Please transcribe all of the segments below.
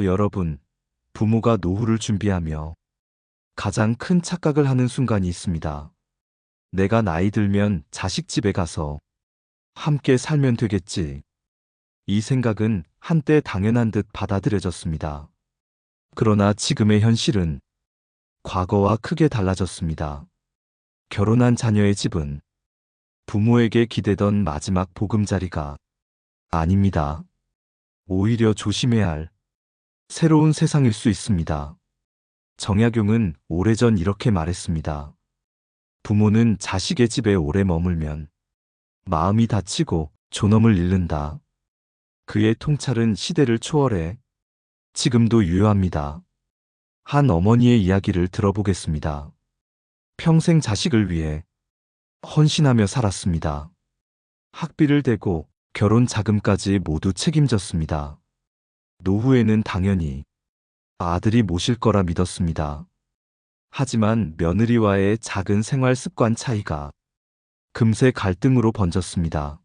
여러분, 부모가 노후를 준비하며 가장 큰 착각을 하는 순간이 있습니다. 내가 나이 들면 자식 집에 가서 함께 살면 되겠지. 이 생각은 한때 당연한 듯 받아들여졌습니다. 그러나 지금의 현실은 과거와 크게 달라졌습니다. 결혼한 자녀의 집은 부모에게 기대던 마지막 보금자리가 아닙니다. 오히려 조심해야 할 새로운 세상일 수 있습니다. 정약용은 오래전 이렇게 말했습니다. 부모는 자식의 집에 오래 머물면 마음이 다치고 존엄을 잃는다. 그의 통찰은 시대를 초월해 지금도 유효합니다. 한 어머니의 이야기를 들어보겠습니다. 평생 자식을 위해 헌신하며 살았습니다. 학비를 대고 결혼 자금까지 모두 책임졌습니다. 노후에는 당연히 아들이 모실 거라 믿었습니다. 하지만 며느리와의 작은 생활 습관 차이가 금세 갈등으로 번졌습니다.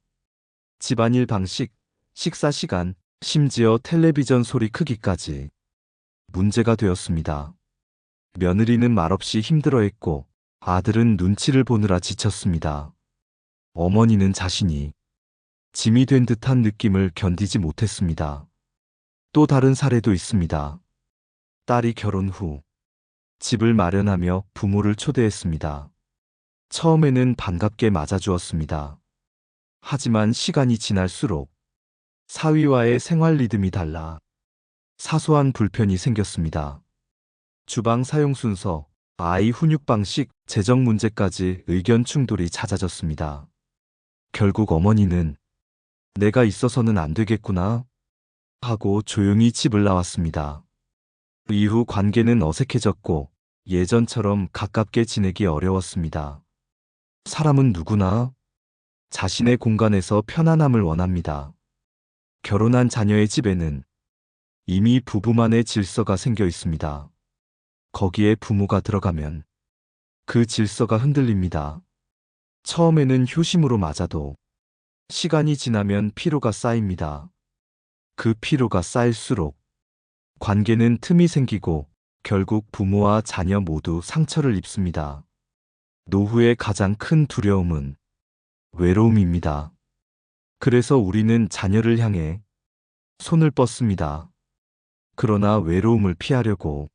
집안일 방식, 식사 시간, 심지어 텔레비전 소리 크기까지 문제가 되었습니다. 며느리는 말없이 힘들어했고 아들은 눈치를 보느라 지쳤습니다. 어머니는 자신이 짐이 된 듯한 느낌을 견디지 못했습니다. 또 다른 사례도 있습니다. 딸이 결혼 후 집을 마련하며 부모를 초대했습니다. 처음에는 반갑게 맞아주었습니다. 하지만 시간이 지날수록 사위와의 생활 리듬이 달라 사소한 불편이 생겼습니다. 주방 사용 순서, 아이 훈육 방식, 재정 문제까지 의견 충돌이 잦아졌습니다. 결국 어머니는 내가 있어서는 안 되겠구나 하고 조용히 집을 나왔습니다. 이후 관계는 어색해졌고 예전처럼 가깝게 지내기 어려웠습니다. 사람은 누구나 자신의 공간에서 편안함을 원합니다. 결혼한 자녀의 집에는 이미 부부만의 질서가 생겨 있습니다. 거기에 부모가 들어가면 그 질서가 흔들립니다. 처음에는 효심으로 맞아도 시간이 지나면 피로가 쌓입니다. 그 피로가 쌓일수록 관계는 틈이 생기고 결국 부모와 자녀 모두 상처를 입습니다. 노후의 가장 큰 두려움은 외로움입니다. 그래서 우리는 자녀를 향해 손을 뻗습니다. 그러나 외로움을 피하려고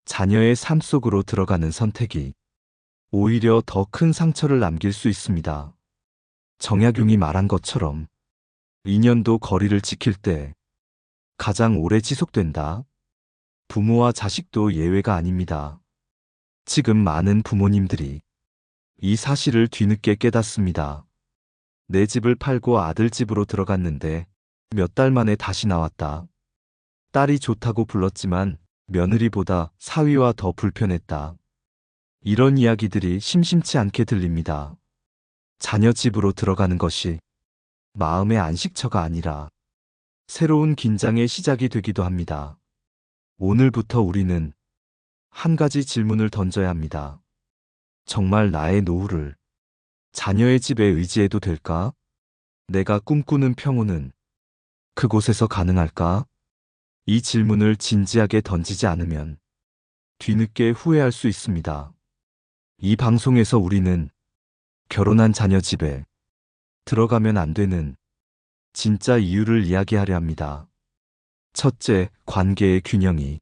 자녀의 삶 속으로 들어가는 선택이 오히려 더 큰 상처를 남길 수 있습니다. 정약용이 말한 것처럼 인연도 거리를 지킬 때 가장 오래 지속된다. 부모와 자식도 예외가 아닙니다. 지금 많은 부모님들이 이 사실을 뒤늦게 깨닫습니다. 내 집을 팔고 아들 집으로 들어갔는데 몇 달 만에 다시 나왔다. 딸이 좋다고 불렀지만 며느리보다 사위와 더 불편했다. 이런 이야기들이 심심치 않게 들립니다. 자녀 집으로 들어가는 것이 마음의 안식처가 아니라 새로운 긴장의 시작이 되기도 합니다. 오늘부터 우리는 한 가지 질문을 던져야 합니다. 정말 나의 노후를 자녀의 집에 의지해도 될까? 내가 꿈꾸는 평온은 그곳에서 가능할까? 이 질문을 진지하게 던지지 않으면 뒤늦게 후회할 수 있습니다. 이 방송에서 우리는 결혼한 자녀 집에 들어가면 안 되는 진짜 이유를 이야기하려 합니다. 첫째, 관계의 균형이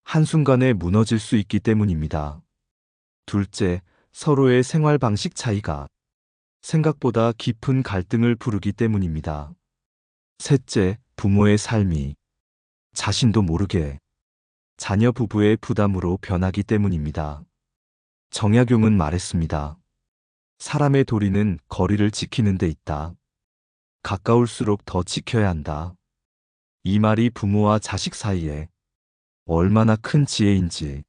한순간에 무너질 수 있기 때문입니다. 둘째, 서로의 생활 방식 차이가 생각보다 깊은 갈등을 부르기 때문입니다. 셋째, 부모의 삶이 자신도 모르게 자녀 부부의 부담으로 변하기 때문입니다. 정약용은 말했습니다. 사람의 도리는 거리를 지키는 데 있다. 가까울수록 더 지켜야 한다. 이 말이 부모와 자식 사이에 얼마나 큰 지혜인지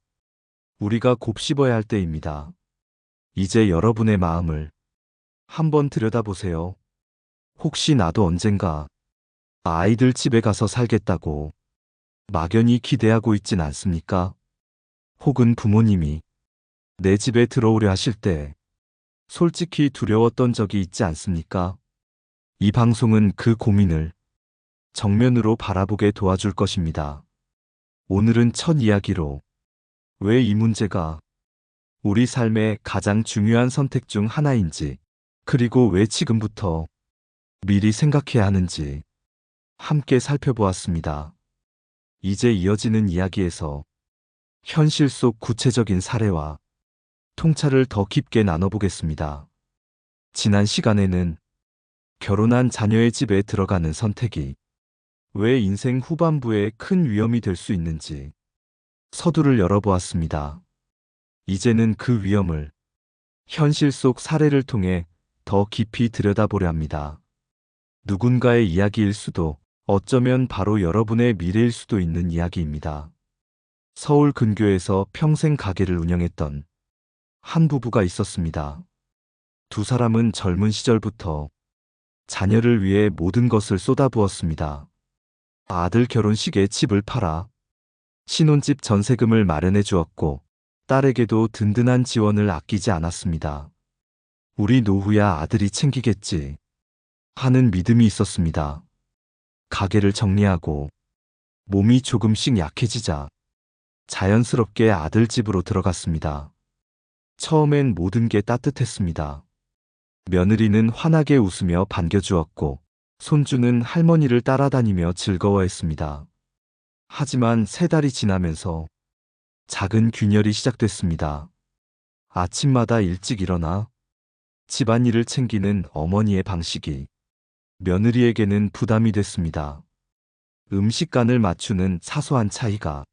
우리가 곱씹어야 할 때입니다. 이제 여러분의 마음을 한번 들여다보세요. 혹시 나도 언젠가 아이들 집에 가서 살겠다고 막연히 기대하고 있진 않습니까? 혹은 부모님이 내 집에 들어오려 하실 때 솔직히 두려웠던 적이 있지 않습니까? 이 방송은 그 고민을 정면으로 바라보게 도와줄 것입니다. 오늘은 첫 이야기로 왜 이 문제가 우리 삶의 가장 중요한 선택 중 하나인지, 그리고 왜 지금부터 미리 생각해야 하는지 함께 살펴보았습니다. 이제 이어지는 이야기에서 현실 속 구체적인 사례와 통찰을 더 깊게 나눠보겠습니다. 지난 시간에는 결혼한 자녀의 집에 들어가는 선택이 왜 인생 후반부에 큰 위험이 될 수 있는지 서두를 열어보았습니다. 이제는 그 위험을 현실 속 사례를 통해 더 깊이 들여다보려 합니다. 누군가의 이야기일 수도, 어쩌면 바로 여러분의 미래일 수도 있는 이야기입니다. 서울 근교에서 평생 가게를 운영했던 한 부부가 있었습니다. 두 사람은 젊은 시절부터 자녀를 위해 모든 것을 쏟아부었습니다. 아들 결혼식에 집을 팔아 신혼집 전세금을 마련해 주었고, 딸에게도 든든한 지원을 아끼지 않았습니다. 우리 노후야 아들이 챙기겠지 하는 믿음이 있었습니다. 가게를 정리하고 몸이 조금씩 약해지자 자연스럽게 아들 집으로 들어갔습니다. 처음엔 모든 게 따뜻했습니다. 며느리는 환하게 웃으며 반겨주었고, 손주는 할머니를 따라다니며 즐거워했습니다. 하지만 3달이 지나면서 작은 균열이 시작됐습니다. 아침마다 일찍 일어나 집안일을 챙기는 어머니의 방식이 며느리에게는 부담이 됐습니다. 음식간을 맞추는 사소한 차이가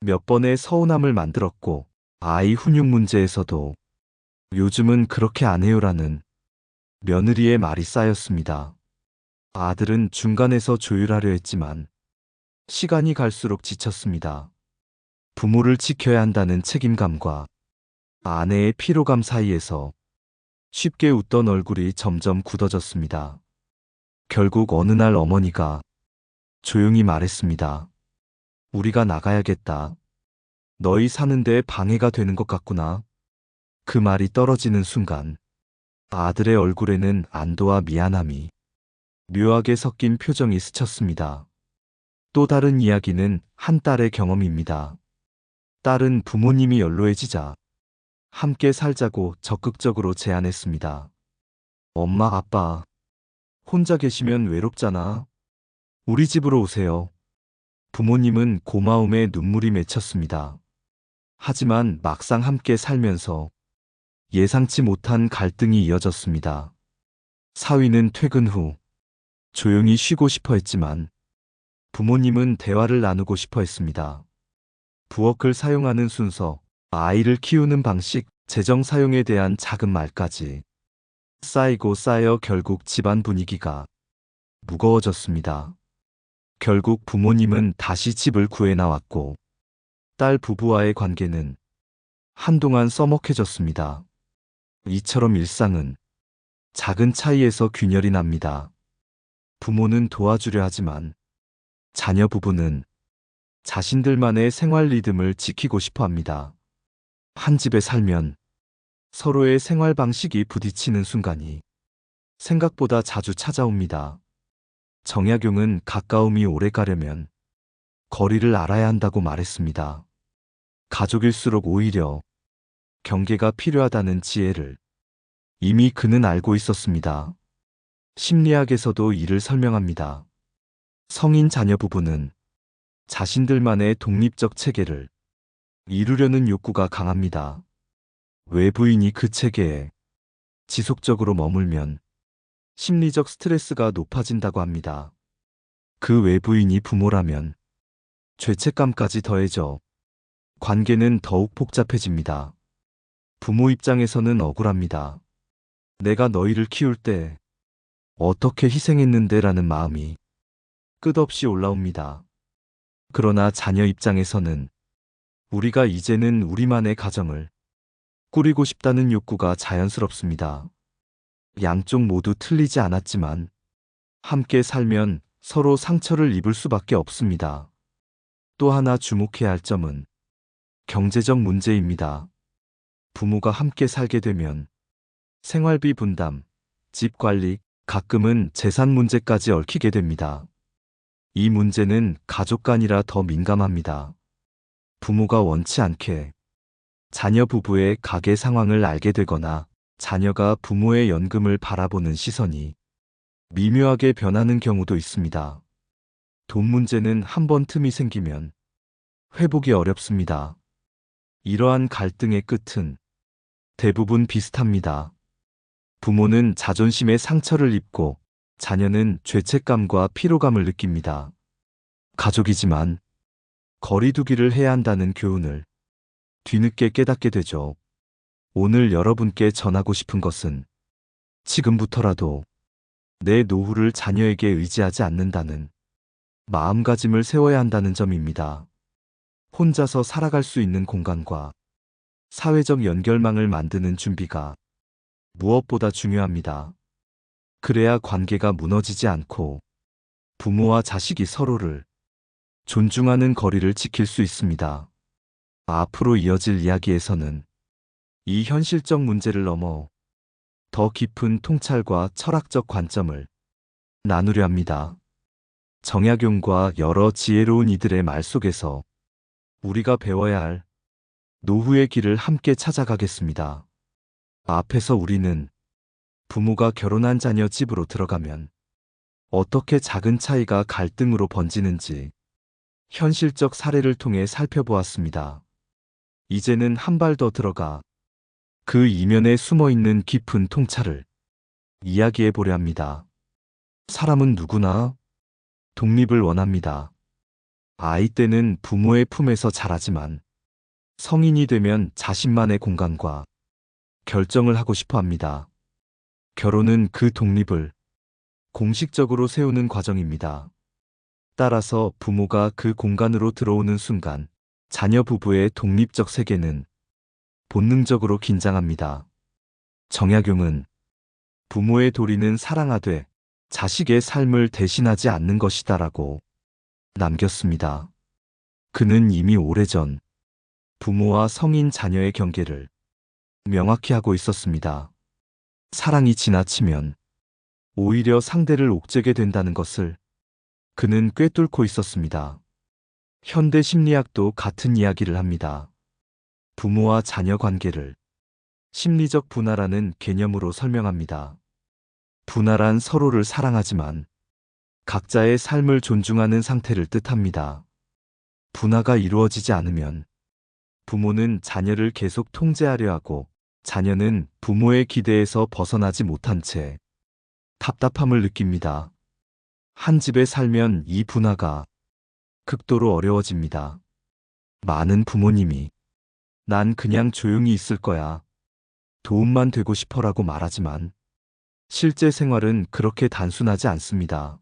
몇 번의 서운함을 만들었고, 아이 훈육 문제에서도 요즘은 그렇게 안 해요라는 며느리의 말이 쌓였습니다. 아들은 중간에서 조율하려 했지만 시간이 갈수록 지쳤습니다. 부모를 지켜야 한다는 책임감과 아내의 피로감 사이에서 쉽게 웃던 얼굴이 점점 굳어졌습니다. 결국 어느 날 어머니가 조용히 말했습니다. 우리가 나가야겠다. 너희 사는데 방해가 되는 것 같구나. 그 말이 떨어지는 순간 아들의 얼굴에는 안도와 미안함이 묘하게 섞인 표정이 스쳤습니다. 또 다른 이야기는 한 딸의 경험입니다. 딸은 부모님이 연로해지자 함께 살자고 적극적으로 제안했습니다. 엄마, 아빠, 혼자 계시면 외롭잖아. 우리 집으로 오세요. 부모님은 고마움에 눈물이 맺혔습니다. 하지만 막상 함께 살면서 예상치 못한 갈등이 이어졌습니다. 사위는 퇴근 후 조용히 쉬고 싶어 했지만 부모님은 대화를 나누고 싶어 했습니다. 부엌을 사용하는 순서, 아이를 키우는 방식, 재정 사용에 대한 작은 말까지 쌓이고 쌓여 결국 집안 분위기가 무거워졌습니다. 결국 부모님은 다시 집을 구해 나왔고, 딸 부부와의 관계는 한동안 서먹해졌습니다. 이처럼 일상은 작은 차이에서 균열이 납니다. 부모는 도와주려 하지만 자녀 부부는 자신들만의 생활 리듬을 지키고 싶어 합니다. 한 집에 살면 서로의 생활 방식이 부딪히는 순간이 생각보다 자주 찾아옵니다. 정약용은 가까움이 오래 가려면 거리를 알아야 한다고 말했습니다. 가족일수록 오히려 경계가 필요하다는 지혜를 이미 그는 알고 있었습니다. 심리학에서도 이를 설명합니다. 성인 자녀 부부는 자신들만의 독립적 체계를 이루려는 욕구가 강합니다. 외부인이 그 체계에 지속적으로 머물면 심리적 스트레스가 높아진다고 합니다. 그 외부인이 부모라면 죄책감까지 더해져 관계는 더욱 복잡해집니다. 부모 입장에서는 억울합니다. 내가 너희를 키울 때 어떻게 희생했는데 라는 마음이 끝없이 올라옵니다. 그러나 자녀 입장에서는 우리가 이제는 우리만의 가정을 꾸리고 싶다는 욕구가 자연스럽습니다. 양쪽 모두 틀리지 않았지만 함께 살면 서로 상처를 입을 수밖에 없습니다. 또 하나 주목해야 할 점은 경제적 문제입니다. 부모가 함께 살게 되면 생활비 분담, 집 관리, 가끔은 재산 문제까지 얽히게 됩니다. 이 문제는 가족 간이라 더 민감합니다. 부모가 원치 않게 자녀 부부의 가계 상황을 알게 되거나 자녀가 부모의 연금을 바라보는 시선이 미묘하게 변하는 경우도 있습니다. 돈 문제는 한 번 틈이 생기면 회복이 어렵습니다. 이러한 갈등의 끝은 대부분 비슷합니다. 부모는 자존심의 상처를 입고 자녀는 죄책감과 피로감을 느낍니다. 가족이지만 거리두기를 해야 한다는 교훈을 뒤늦게 깨닫게 되죠. 오늘 여러분께 전하고 싶은 것은 지금부터라도 내 노후를 자녀에게 의지하지 않는다는 마음가짐을 세워야 한다는 점입니다. 혼자서 살아갈 수 있는 공간과 사회적 연결망을 만드는 준비가 무엇보다 중요합니다. 그래야 관계가 무너지지 않고 부모와 자식이 서로를 존중하는 거리를 지킬 수 있습니다. 앞으로 이어질 이야기에서는 이 현실적 문제를 넘어 더 깊은 통찰과 철학적 관점을 나누려 합니다. 정약용과 여러 지혜로운 이들의 말 속에서 우리가 배워야 할 노후의 길을 함께 찾아가겠습니다. 앞에서 우리는 부모가 결혼한 자녀 집으로 들어가면 어떻게 작은 차이가 갈등으로 번지는지 현실적 사례를 통해 살펴보았습니다. 이제는 한 발 더 들어가 그 이면에 숨어있는 깊은 통찰을 이야기해 보려 합니다. 사람은 누구나 독립을 원합니다. 아이 때는 부모의 품에서 자라지만 성인이 되면 자신만의 공간과 결정을 하고 싶어 합니다. 결혼은 그 독립을 공식적으로 세우는 과정입니다. 따라서 부모가 그 공간으로 들어오는 순간 자녀 부부의 독립적 세계는 본능적으로 긴장합니다. 정약용은 부모의 도리는 사랑하되 자식의 삶을 대신하지 않는 것이다라고 남겼습니다. 그는 이미 오래전 부모와 성인 자녀의 경계를 명확히 하고 있었습니다. 사랑이 지나치면 오히려 상대를 옥죄게 된다는 것을 그는 꿰뚫고 있었습니다. 현대 심리학도 같은 이야기를 합니다. 부모와 자녀 관계를 심리적 분화라는 개념으로 설명합니다. 분화란 서로를 사랑하지만 각자의 삶을 존중하는 상태를 뜻합니다. 분화가 이루어지지 않으면 부모는 자녀를 계속 통제하려 하고 자녀는 부모의 기대에서 벗어나지 못한 채 답답함을 느낍니다. 한 집에 살면 이 분화가 극도로 어려워집니다. 많은 부모님이 난 그냥 조용히 있을 거야. 도움만 되고 싶어라고 말하지만 실제 생활은 그렇게 단순하지 않습니다.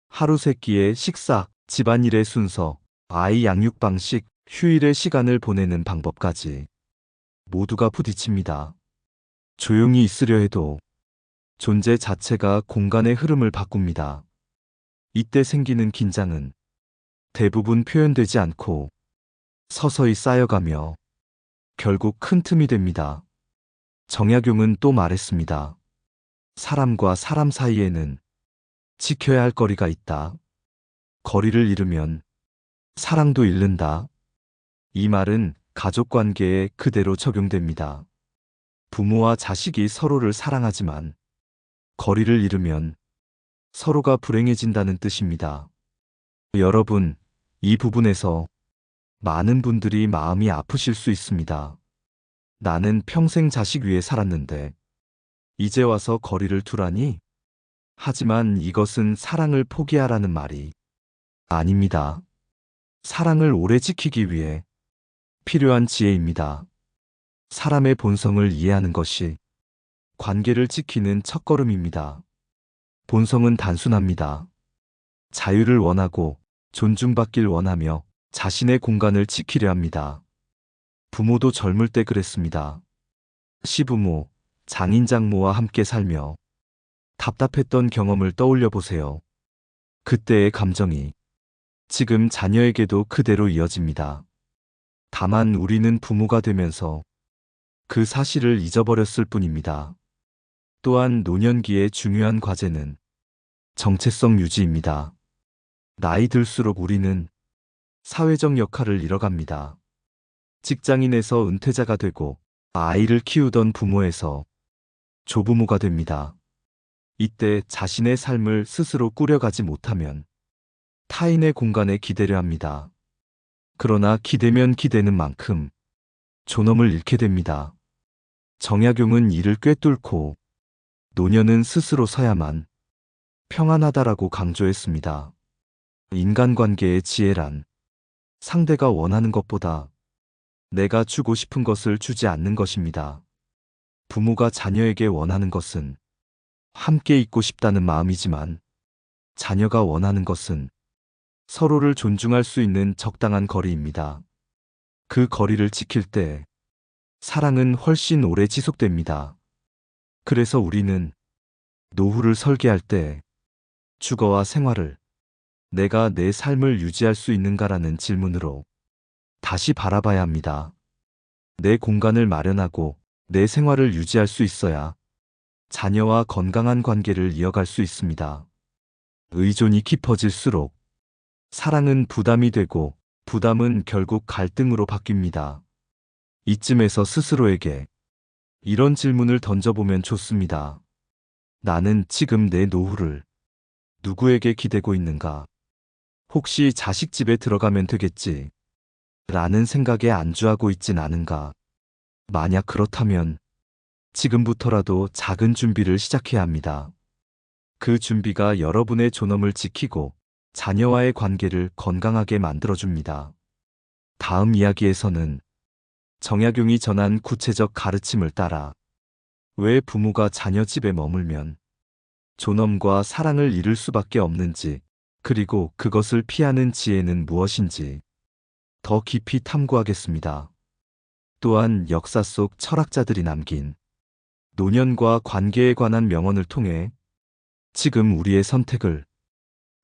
하루 세끼의 식사, 집안일의 순서, 아이 양육 방식, 휴일의 시간을 보내는 방법까지 모두가 부딪힙니다. 조용히 있으려 해도 존재 자체가 공간의 흐름을 바꿉니다. 이때 생기는 긴장은 대부분 표현되지 않고 서서히 쌓여가며 결국 큰 틈이 됩니다. 정약용은 또 말했습니다. 사람과 사람 사이에는 지켜야 할 거리가 있다. 거리를 잃으면 사랑도 잃는다. 이 말은 가족 관계에 그대로 적용됩니다. 부모와 자식이 서로를 사랑하지만 거리를 잃으면 서로가 불행해진다는 뜻입니다. 여러분, 이 부분에서 많은 분들이 마음이 아프실 수 있습니다. 나는 평생 자식 위해 살았는데 이제 와서 거리를 두라니? 하지만 이것은 사랑을 포기하라는 말이 아닙니다. 사랑을 오래 지키기 위해 필요한 지혜입니다. 사람의 본성을 이해하는 것이 관계를 지키는 첫걸음입니다. 본성은 단순합니다. 자유를 원하고 존중받길 원하며 자신의 공간을 지키려 합니다. 부모도 젊을 때 그랬습니다. 시부모, 장인장모와 함께 살며 답답했던 경험을 떠올려 보세요. 그때의 감정이 지금 자녀에게도 그대로 이어집니다. 다만 우리는 부모가 되면서 그 사실을 잊어버렸을 뿐입니다. 또한 노년기의 중요한 과제는 정체성 유지입니다. 나이 들수록 우리는 사회적 역할을 잃어갑니다. 직장인에서 은퇴자가 되고 아이를 키우던 부모에서 조부모가 됩니다. 이때 자신의 삶을 스스로 꾸려가지 못하면 타인의 공간에 기대려 합니다. 그러나 기대면 기대는 만큼 존엄을 잃게 됩니다. 정약용은 이를 꿰뚫고 노년은 스스로 서야만 평안하다라고 강조했습니다. 인간관계의 지혜란 상대가 원하는 것보다 내가 주고 싶은 것을 주지 않는 것입니다. 부모가 자녀에게 원하는 것은 함께 있고 싶다는 마음이지만 자녀가 원하는 것은 서로를 존중할 수 있는 적당한 거리입니다. 그 거리를 지킬 때 사랑은 훨씬 오래 지속됩니다. 그래서 우리는 노후를 설계할 때 주거와 생활을 내가 내 삶을 유지할 수 있는가라는 질문으로 다시 바라봐야 합니다. 내 공간을 마련하고 내 생활을 유지할 수 있어야 자녀와 건강한 관계를 이어갈 수 있습니다. 의존이 깊어질수록 사랑은 부담이 되고 부담은 결국 갈등으로 바뀝니다. 이쯤에서 스스로에게 이런 질문을 던져보면 좋습니다. 나는 지금 내 노후를 누구에게 기대고 있는가? 혹시 자식 집에 들어가면 되겠지? 라는 생각에 안주하고 있진 않은가? 만약 그렇다면 지금부터라도 작은 준비를 시작해야 합니다. 그 준비가 여러분의 존엄을 지키고 자녀와의 관계를 건강하게 만들어줍니다. 다음 이야기에서는 정약용이 전한 구체적 가르침을 따라 왜 부모가 자녀 집에 머물면 존엄과 사랑을 잃을 수밖에 없는지, 그리고 그것을 피하는 지혜는 무엇인지 더 깊이 탐구하겠습니다. 또한 역사 속 철학자들이 남긴 노년과 관계에 관한 명언을 통해 지금 우리의 선택을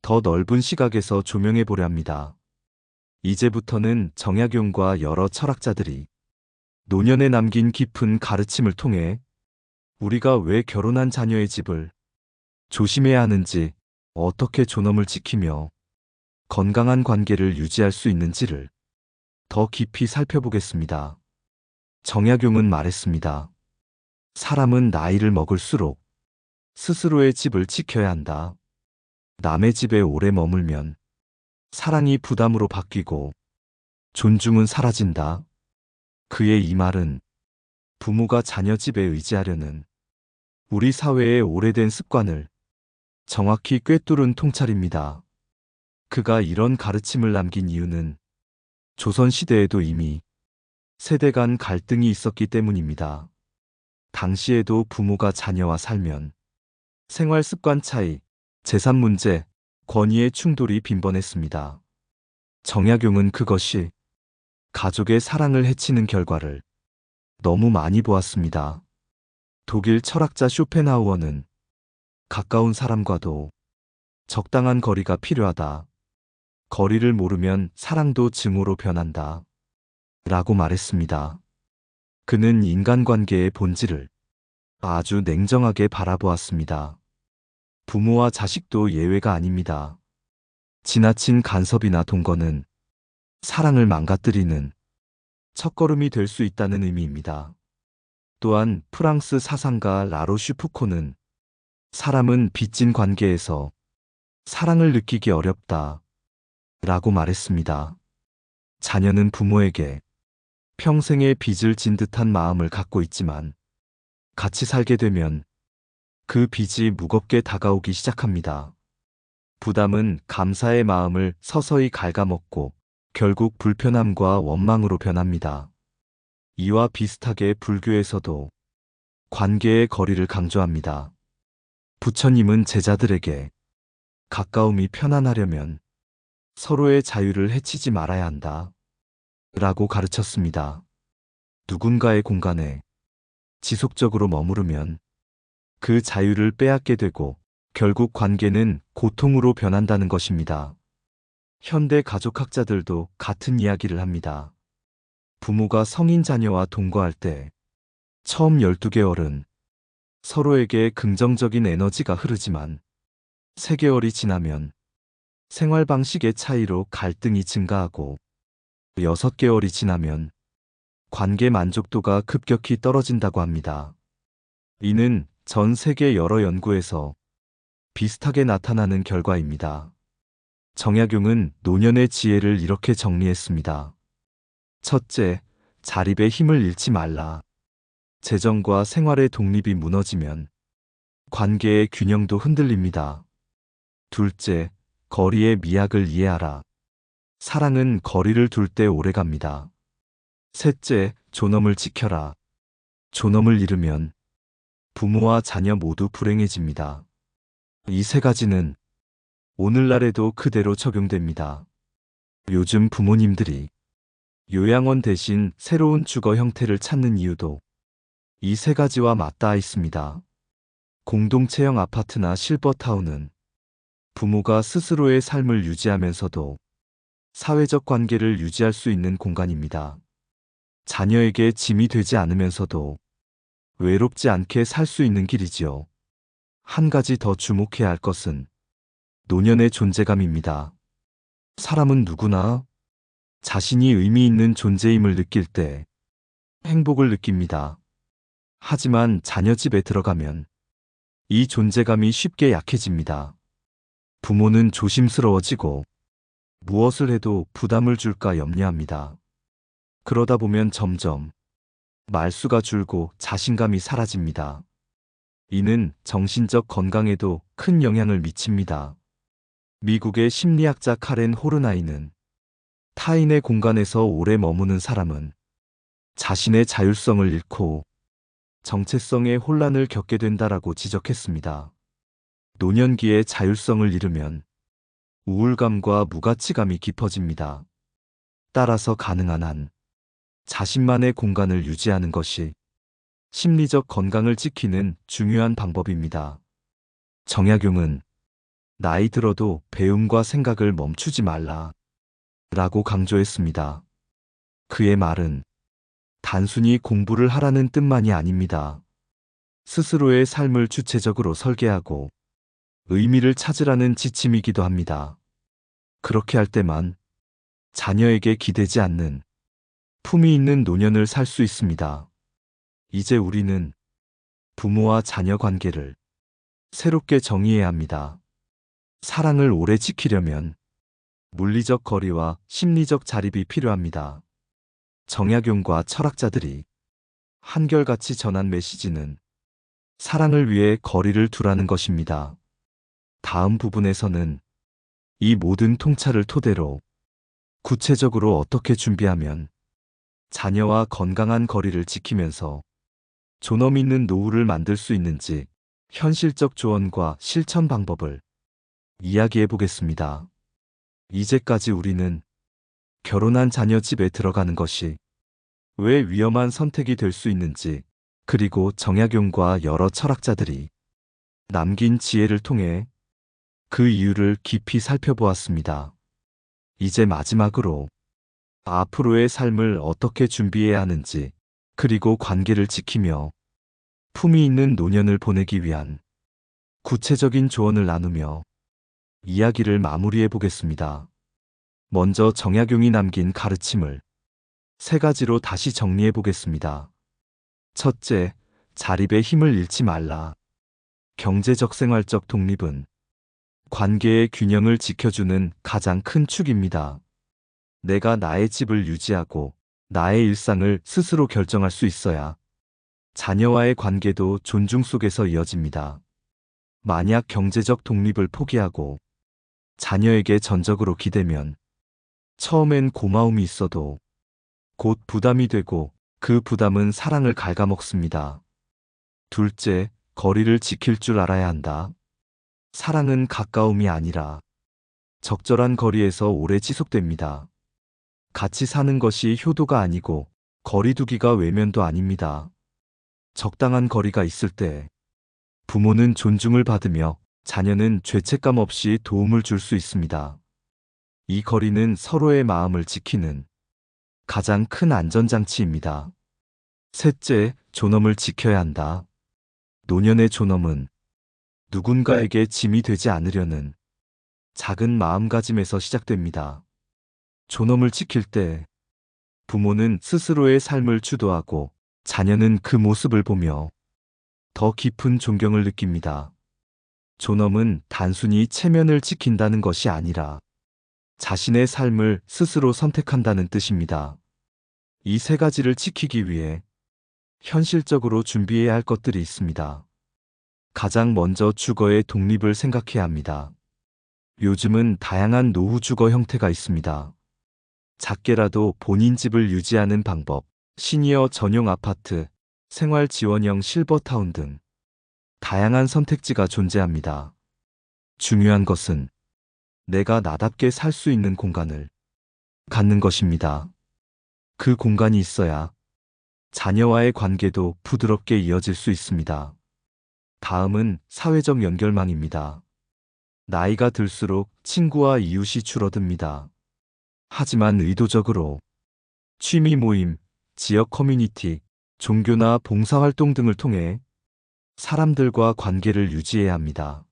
더 넓은 시각에서 조명해 보려 합니다. 이제부터는 정약용과 여러 철학자들이 노년에 남긴 깊은 가르침을 통해 우리가 왜 결혼한 자녀의 집을 조심해야 하는지, 어떻게 존엄을 지키며 건강한 관계를 유지할 수 있는지를 더 깊이 살펴보겠습니다. 정약용은 말했습니다. 사람은 나이를 먹을수록 스스로의 집을 지켜야 한다. 남의 집에 오래 머물면 사랑이 부담으로 바뀌고 존중은 사라진다. 그의 이 말은 부모가 자녀 집에 의지하려는 우리 사회의 오래된 습관을 정확히 꿰뚫은 통찰입니다. 그가 이런 가르침을 남긴 이유는 조선시대에도 이미 세대 간 갈등이 있었기 때문입니다. 당시에도 부모가 자녀와 살면 생활 습관 차이, 재산 문제, 권위의 충돌이 빈번했습니다. 정약용은 그것이 가족의 사랑을 해치는 결과를 너무 많이 보았습니다. 독일 철학자 쇼펜하우어는 가까운 사람과도 적당한 거리가 필요하다. 거리를 모르면 사랑도 증오로 변한다. 라고 말했습니다. 그는 인간관계의 본질을 아주 냉정하게 바라보았습니다. 부모와 자식도 예외가 아닙니다. 지나친 간섭이나 동거는 사랑을 망가뜨리는 첫걸음이 될 수 있다는 의미입니다. 또한 프랑스 사상가 라로슈푸코는 사람은 빚진 관계에서 사랑을 느끼기 어렵다 라고 말했습니다. 자녀는 부모에게 평생의 빚을 진 듯한 마음을 갖고 있지만 같이 살게 되면 그 빚이 무겁게 다가오기 시작합니다. 부담은 감사의 마음을 서서히 갉아먹고 결국 불편함과 원망으로 변합니다. 이와 비슷하게 불교에서도 관계의 거리를 강조합니다. 부처님은 제자들에게 가까움이 편안하려면 서로의 자유를 해치지 말아야 한다 라고 가르쳤습니다. 누군가의 공간에 지속적으로 머무르면 그 자유를 빼앗게 되고 결국 관계는 고통으로 변한다는 것입니다. 현대 가족학자들도 같은 이야기를 합니다. 부모가 성인 자녀와 동거할 때 처음 12개월은 서로에게 긍정적인 에너지가 흐르지만 3개월이 지나면 생활 방식의 차이로 갈등이 증가하고 6개월이 지나면 관계 만족도가 급격히 떨어진다고 합니다. 이는 전 세계 여러 연구에서 비슷하게 나타나는 결과입니다. 정약용은 노년의 지혜를 이렇게 정리했습니다. 첫째, 자립의 힘을 잃지 말라. 재정과 생활의 독립이 무너지면 관계의 균형도 흔들립니다. 둘째, 거리의 미학을 이해하라. 사랑은 거리를 둘 때 오래갑니다. 셋째, 존엄을 지켜라. 존엄을 잃으면 부모와 자녀 모두 불행해집니다. 이 3가지는 오늘날에도 그대로 적용됩니다. 요즘 부모님들이 요양원 대신 새로운 주거 형태를 찾는 이유도 이 3가지와 맞닿아 있습니다. 공동체형 아파트나 실버타운은 부모가 스스로의 삶을 유지하면서도 사회적 관계를 유지할 수 있는 공간입니다. 자녀에게 짐이 되지 않으면서도 외롭지 않게 살 수 있는 길이지요. 한 가지 더 주목해야 할 것은 노년의 존재감입니다. 사람은 누구나 자신이 의미 있는 존재임을 느낄 때 행복을 느낍니다. 하지만 자녀 집에 들어가면 이 존재감이 쉽게 약해집니다. 부모는 조심스러워지고 무엇을 해도 부담을 줄까 염려합니다. 그러다 보면 점점 말수가 줄고 자신감이 사라집니다. 이는 정신적 건강에도 큰 영향을 미칩니다. 미국의 심리학자 카렌 호르나이는 타인의 공간에서 오래 머무는 사람은 자신의 자율성을 잃고 정체성의 혼란을 겪게 된다라고 지적했습니다. 노년기에 자율성을 잃으면 우울감과 무가치감이 깊어집니다. 따라서 가능한 한 자신만의 공간을 유지하는 것이 심리적 건강을 지키는 중요한 방법입니다. 정약용은 나이 들어도 배움과 생각을 멈추지 말라 라고 강조했습니다. 그의 말은 단순히 공부를 하라는 뜻만이 아닙니다. 스스로의 삶을 주체적으로 설계하고 의미를 찾으라는 지침이기도 합니다. 그렇게 할 때만 자녀에게 기대지 않는 품위 있는 노년을 살 수 있습니다. 이제 우리는 부모와 자녀 관계를 새롭게 정의해야 합니다. 사랑을 오래 지키려면 물리적 거리와 심리적 자립이 필요합니다. 정약용과 철학자들이 한결같이 전한 메시지는 사랑을 위해 거리를 두라는 것입니다. 다음 부분에서는 이 모든 통찰을 토대로 구체적으로 어떻게 준비하면 자녀와 건강한 거리를 지키면서 존엄 있는 노후를 만들 수 있는지 현실적 조언과 실천 방법을 이야기해 보겠습니다. 이제까지 우리는 결혼한 자녀 집에 들어가는 것이 왜 위험한 선택이 될 수 있는지, 그리고 정약용과 여러 철학자들이 남긴 지혜를 통해 그 이유를 깊이 살펴보았습니다. 이제 마지막으로 앞으로의 삶을 어떻게 준비해야 하는지, 그리고 관계를 지키며 품위 있는 노년을 보내기 위한 구체적인 조언을 나누며 이야기를 마무리해 보겠습니다. 먼저 정약용이 남긴 가르침을 3가지로 다시 정리해 보겠습니다. 첫째, 자립의 힘을 잃지 말라. 경제적 생활적 독립은 관계의 균형을 지켜주는 가장 큰 축입니다. 내가 나의 집을 유지하고 나의 일상을 스스로 결정할 수 있어야 자녀와의 관계도 존중 속에서 이어집니다. 만약 경제적 독립을 포기하고 자녀에게 전적으로 기대면 처음엔 고마움이 있어도 곧 부담이 되고 그 부담은 사랑을 갉아먹습니다. 둘째, 거리를 지킬 줄 알아야 한다. 사랑은 가까움이 아니라 적절한 거리에서 오래 지속됩니다. 같이 사는 것이 효도가 아니고 거리두기가 외면도 아닙니다. 적당한 거리가 있을 때 부모는 존중을 받으며 자녀는 죄책감 없이 도움을 줄 수 있습니다. 이 거리는 서로의 마음을 지키는 가장 큰 안전장치입니다. 셋째, 존엄을 지켜야 한다. 노년의 존엄은 누군가에게 짐이 되지 않으려는 작은 마음가짐에서 시작됩니다. 존엄을 지킬 때 부모는 스스로의 삶을 주도하고 자녀는 그 모습을 보며 더 깊은 존경을 느낍니다. 존엄은 단순히 체면을 지킨다는 것이 아니라 자신의 삶을 스스로 선택한다는 뜻입니다. 이 세 가지를 지키기 위해 현실적으로 준비해야 할 것들이 있습니다. 가장 먼저 주거의 독립을 생각해야 합니다. 요즘은 다양한 노후 주거 형태가 있습니다. 작게라도 본인 집을 유지하는 방법, 시니어 전용 아파트, 생활 지원형 실버타운 등 다양한 선택지가 존재합니다. 중요한 것은 내가 나답게 살 수 있는 공간을 갖는 것입니다. 그 공간이 있어야 자녀와의 관계도 부드럽게 이어질 수 있습니다. 다음은 사회적 연결망입니다. 나이가 들수록 친구와 이웃이 줄어듭니다. 하지만 의도적으로 취미 모임, 지역 커뮤니티, 종교나 봉사활동 등을 통해 사람들과 관계를 유지해야 합니다.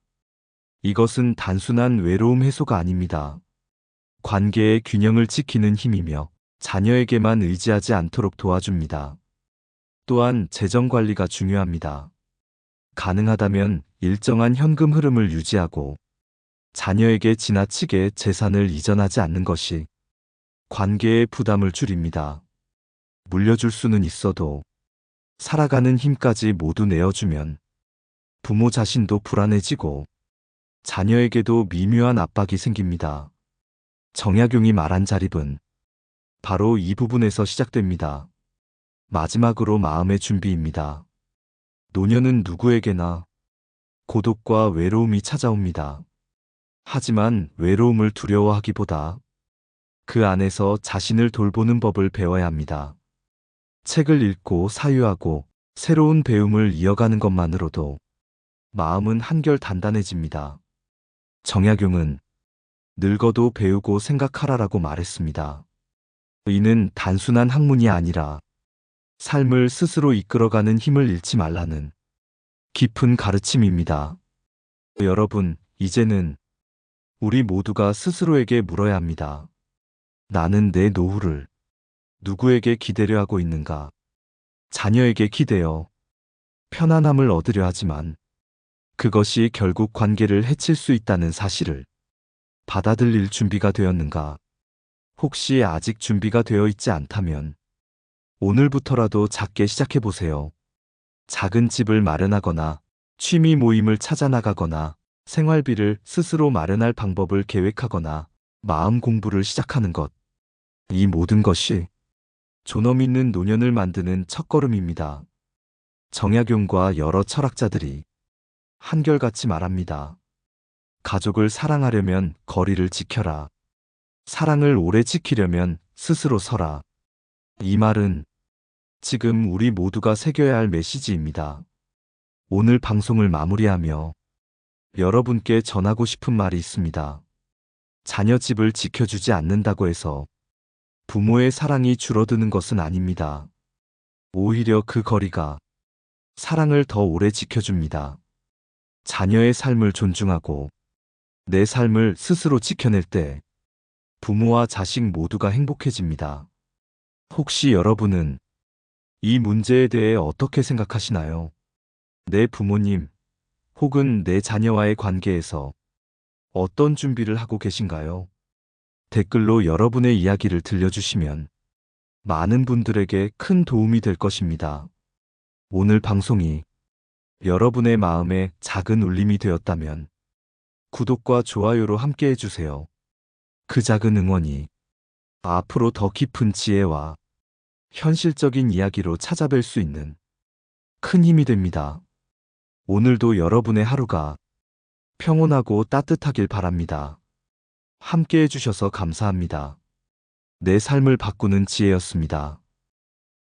이것은 단순한 외로움 해소가 아닙니다. 관계의 균형을 지키는 힘이며 자녀에게만 의지하지 않도록 도와줍니다. 또한 재정 관리가 중요합니다. 가능하다면 일정한 현금 흐름을 유지하고 자녀에게 지나치게 재산을 이전하지 않는 것이 관계의 부담을 줄입니다. 물려줄 수는 있어도 살아가는 힘까지 모두 내어주면 부모 자신도 불안해지고 자녀에게도 미묘한 압박이 생깁니다. 정약용이 말한 자립은 바로 이 부분에서 시작됩니다. 마지막으로 마음의 준비입니다. 노년은 누구에게나 고독과 외로움이 찾아옵니다. 하지만 외로움을 두려워하기보다 그 안에서 자신을 돌보는 법을 배워야 합니다. 책을 읽고 사유하고 새로운 배움을 이어가는 것만으로도 마음은 한결 단단해집니다. 정약용은 늙어도 배우고 생각하라라고 말했습니다. 이는 단순한 학문이 아니라 삶을 스스로 이끌어가는 힘을 잃지 말라는 깊은 가르침입니다. 여러분, 이제는 우리 모두가 스스로에게 물어야 합니다. 나는 내 노후를 누구에게 기대려 하고 있는가? 자녀에게 기대어 편안함을 얻으려 하지만 그것이 결국 관계를 해칠 수 있다는 사실을 받아들일 준비가 되었는가? 혹시 아직 준비가 되어 있지 않다면 오늘부터라도 작게 시작해보세요. 작은 집을 마련하거나 취미 모임을 찾아 나가거나 생활비를 스스로 마련할 방법을 계획하거나 마음 공부를 시작하는 것. 이 모든 것이 존엄 있는 노년을 만드는 첫걸음입니다. 정약용과 여러 철학자들이 한결같이 말합니다. 가족을 사랑하려면 거리를 지켜라. 사랑을 오래 지키려면 스스로 서라. 이 말은 지금 우리 모두가 새겨야 할 메시지입니다. 오늘 방송을 마무리하며 여러분께 전하고 싶은 말이 있습니다. 자녀 집을 지켜주지 않는다고 해서 부모의 사랑이 줄어드는 것은 아닙니다. 오히려 그 거리가 사랑을 더 오래 지켜줍니다. 자녀의 삶을 존중하고 내 삶을 스스로 지켜낼 때 부모와 자식 모두가 행복해집니다. 혹시 여러분은 이 문제에 대해 어떻게 생각하시나요? 내 부모님 혹은 내 자녀와의 관계에서 어떤 준비를 하고 계신가요? 댓글로 여러분의 이야기를 들려주시면 많은 분들에게 큰 도움이 될 것입니다. 오늘 방송이 여러분의 마음에 작은 울림이 되었다면 구독과 좋아요로 함께 해주세요. 그 작은 응원이 앞으로 더 깊은 지혜와 현실적인 이야기로 찾아뵐 수 있는 큰 힘이 됩니다. 오늘도 여러분의 하루가 평온하고 따뜻하길 바랍니다. 함께 해주셔서 감사합니다. 내 삶을 바꾸는 지혜였습니다.